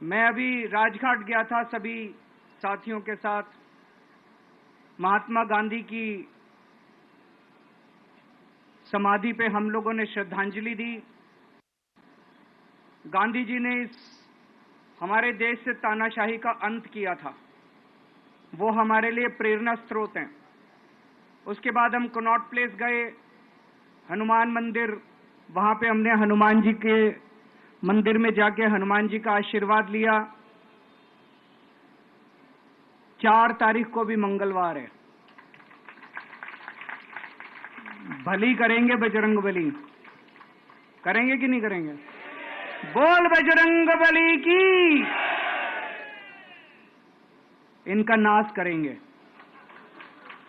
मैं अभी राजघाट गया था सभी साथियों के साथ। महात्मा गांधी की समाधि पे हम लोगों ने श्रद्धांजलि दी। गांधी जी ने इस हमारे देश से तानाशाही का अंत किया था, वो हमारे लिए प्रेरणा स्रोत हैं। उसके बाद हम कनॉट प्लेस गए, हनुमान मंदिर, वहां पे हमने हनुमान जी के मंदिर में जाके हनुमान जी का आशीर्वाद लिया। 4 तारीख को भी मंगलवार है, भली करेंगे बजरंगबली, करेंगे कि नहीं करेंगे? बोल बजरंगबली की। इनका नाश करेंगे,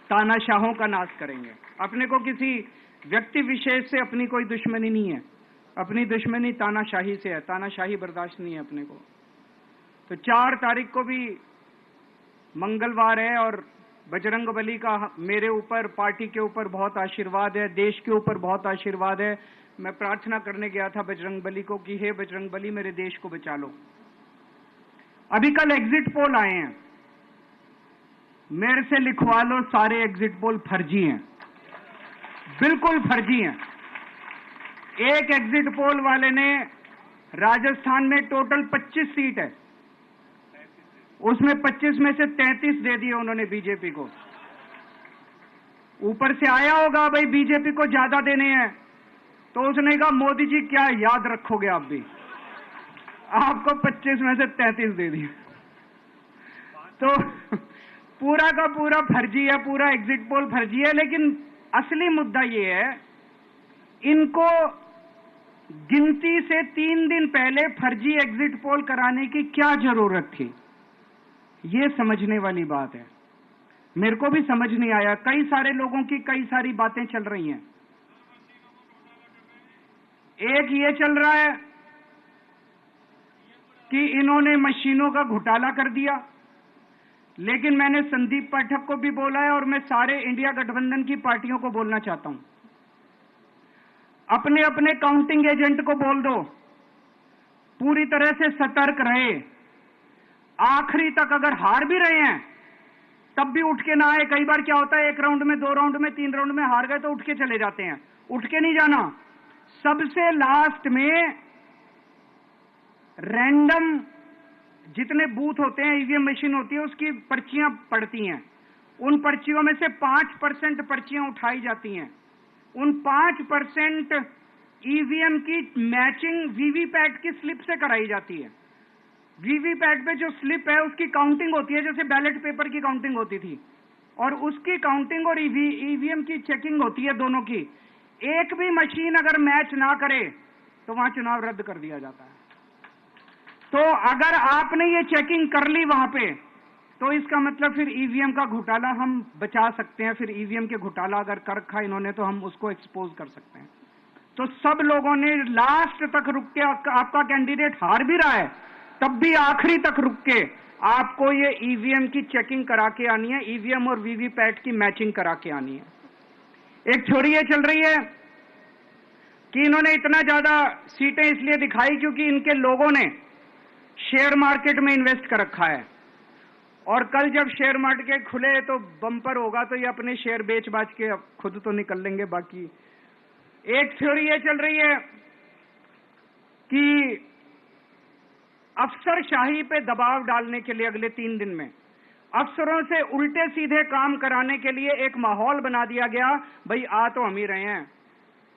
तानाशाहों का नाश करेंगे। अपने को किसी व्यक्ति विशेष से अपनी कोई दुश्मनी नहीं है, अपनी दुश्मनी तानाशाही से है। तानाशाही बर्दाश्त नहीं है अपने को। तो 4 तारीख को भी मंगलवार है और बजरंगबली का मेरे ऊपर, पार्टी के ऊपर बहुत आशीर्वाद है, देश के ऊपर बहुत आशीर्वाद है। मैं प्रार्थना करने गया था बजरंगबली को कि हे बजरंगबली, मेरे देश को बचा लो। अभी कल एग्जिट पोल आए हैं, मेरे से लिखवा लो, सारे एग्जिट पोल फर्जी हैं, बिल्कुल फर्जी हैं। एक एग्जिट पोल वाले ने राजस्थान में टोटल 25 सीट है, उसमें 25 में से 33 दे दिए उन्होंने बीजेपी को। ऊपर से आया होगा भाई बीजेपी को ज्यादा देने हैं, तो उसने कहा मोदी जी क्या याद रखोगे आप भी, आपको 25 में से 33 दे दिए। तो पूरा का पूरा फर्जी है, पूरा एग्जिट पोल फर्जी है। लेकिन असली मुद्दा ये है, इनको गिनती से 3 दिन पहले फर्जी एग्जिट पोल कराने की क्या जरूरत थी, ये समझने वाली बात है। मेरे को भी समझ नहीं आया। कई सारे लोगों की कई सारी बातें चल रही हैं। एक ये चल रहा है कि इन्होंने मशीनों का घोटाला कर दिया, लेकिन मैंने संदीप पाठक को भी बोला है और मैं सारे इंडिया गठबंधन की पार्टियों को बोलना चाहता हूं, अपने अपने काउंटिंग एजेंट को बोल दो, पूरी तरह से सतर्क रहे। आखिरी तक अगर हार भी रहे हैं तब भी उठ के ना आए। कई बार क्या होता है, 1 राउंड में, 2 राउंड में, 3 राउंड में हार गए तो उठ के चले जाते हैं। उठ के नहीं जाना। सबसे लास्ट में रैंडम जितने बूथ होते हैं, ईवीएम मशीन होती है, उसकी पर्चियां पड़ती हैं। उन पर्चियों में से 5% पर्चियां उठाई जाती हैं। उन 5% ईवीएम की मैचिंग वीवीपैट की स्लिप से कराई जाती है। वीवीपैट पे जो स्लिप है उसकी काउंटिंग होती है, जैसे बैलेट पेपर की काउंटिंग होती थी, और उसकी काउंटिंग और ईवीएम की चेकिंग होती है दोनों की। एक भी मशीन अगर मैच ना करे तो वहां चुनाव रद्द कर दिया जाता है। तो अगर आपने ये चेकिंग कर ली वहां पे, तो इसका मतलब फिर ईवीएम का घोटाला हम बचा सकते हैं। फिर ईवीएम के घोटाला अगर कर रखा इन्होंने तो हम उसको एक्सपोज कर सकते हैं। तो सब लोगों ने लास्ट तक रुक के, आपका कैंडिडेट हार भी रहा है तब भी आखिरी तक रुक के आपको ये ईवीएम की चेकिंग करा के आनी है, ईवीएम और वीवीपैट की मैचिंग करा के आनी है। एक थ्योरी ये चल रही है कि इन्होंने इतना ज्यादा सीटें इसलिए दिखाई क्योंकि इनके लोगों ने शेयर मार्केट में इन्वेस्ट कर रखा है, और कल जब शेयर मार्केट खुले तो बम्पर होगा तो ये अपने शेयर बेच बाच के खुद तो निकल लेंगे बाकी। एक थ्योरी ये चल रही है कि अफसरशाही पे दबाव डालने के लिए अगले 3 दिन में अफसरों से उल्टे सीधे काम कराने के लिए एक माहौल बना दिया गया। भाई आ तो हम ही रहे हैं,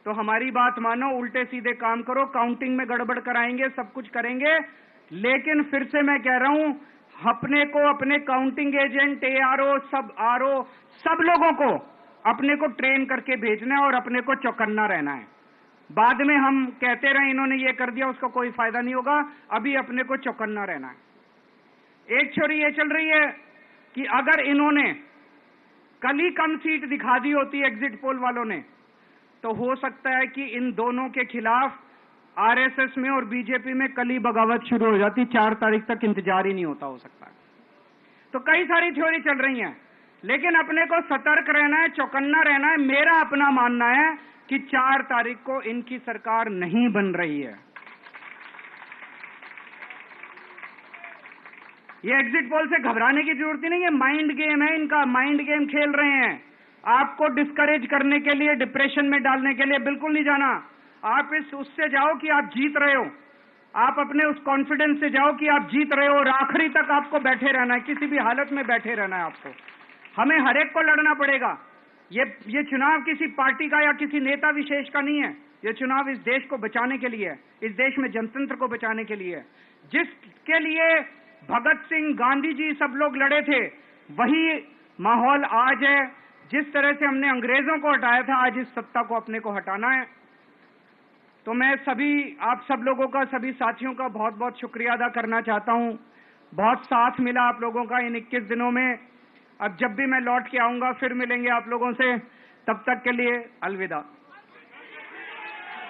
तो हमारी बात मानो, उल्टे सीधे काम करो, काउंटिंग में गड़बड़ कराएंगे, सब कुछ करेंगे। लेकिन फिर से मैं कह रहा हूं, अपने को, अपने काउंटिंग एजेंट, एआरओ, सब लोगों को अपने को ट्रेन करके भेजना है और अपने को चौकन्ना रहना है। बाद में हम कहते रहे इन्होंने ये कर दिया, उसका कोई फायदा नहीं होगा। अभी अपने को चौकन्ना रहना है। एक थ्योरी ये चल रही है कि अगर इन्होंने कल ही कम सीट दिखा दी होती एग्जिट पोल वालों ने, तो हो सकता है कि इन दोनों के खिलाफ आरएसएस में और बीजेपी में कल ही बगावत शुरू हो जाती। 4 तारीख तक इंतजार ही नहीं होता, हो सकता है। तो कई सारी थ्योरी चल रही हैं, लेकिन अपने को सतर्क रहना है, चौकन्ना रहना है। मेरा अपना मानना है कि 4 तारीख को इनकी सरकार नहीं बन रही है। ये एग्जिट पोल से घबराने की जरूरत ही नहीं है, माइंड गेम है इनका, माइंड गेम खेल रहे हैं। आपको डिस्करेज करने के लिए, डिप्रेशन में डालने के लिए बिल्कुल नहीं जाना। आप उससे जाओ कि आप जीत रहे हो, आप अपने उस कॉन्फिडेंस से जाओ कि आप जीत रहे हो, और आखिरी तक आपको बैठे रहना है, किसी भी हालत में बैठे रहना है आपको। हमें हर एक को लड़ना पड़ेगा। ये चुनाव किसी पार्टी का या किसी नेता विशेष का नहीं है, ये चुनाव इस देश को बचाने के लिए है, इस देश में जनतंत्र को बचाने के लिए है। जिसके लिए भगत सिंह, गांधी जी सब लोग लड़े थे, वही माहौल आज है। जिस तरह से हमने अंग्रेजों को हटाया था, आज इस सत्ता को अपने को हटाना है। तो मैं आप सब लोगों का, सभी साथियों का बहुत बहुत शुक्रिया अदा करना चाहता हूं। बहुत साथ मिला आप लोगों का इन 21 दिनों में। अब जब भी मैं लौट के आऊंगा फिर मिलेंगे आप लोगों से, तब तक के लिए अलविदा।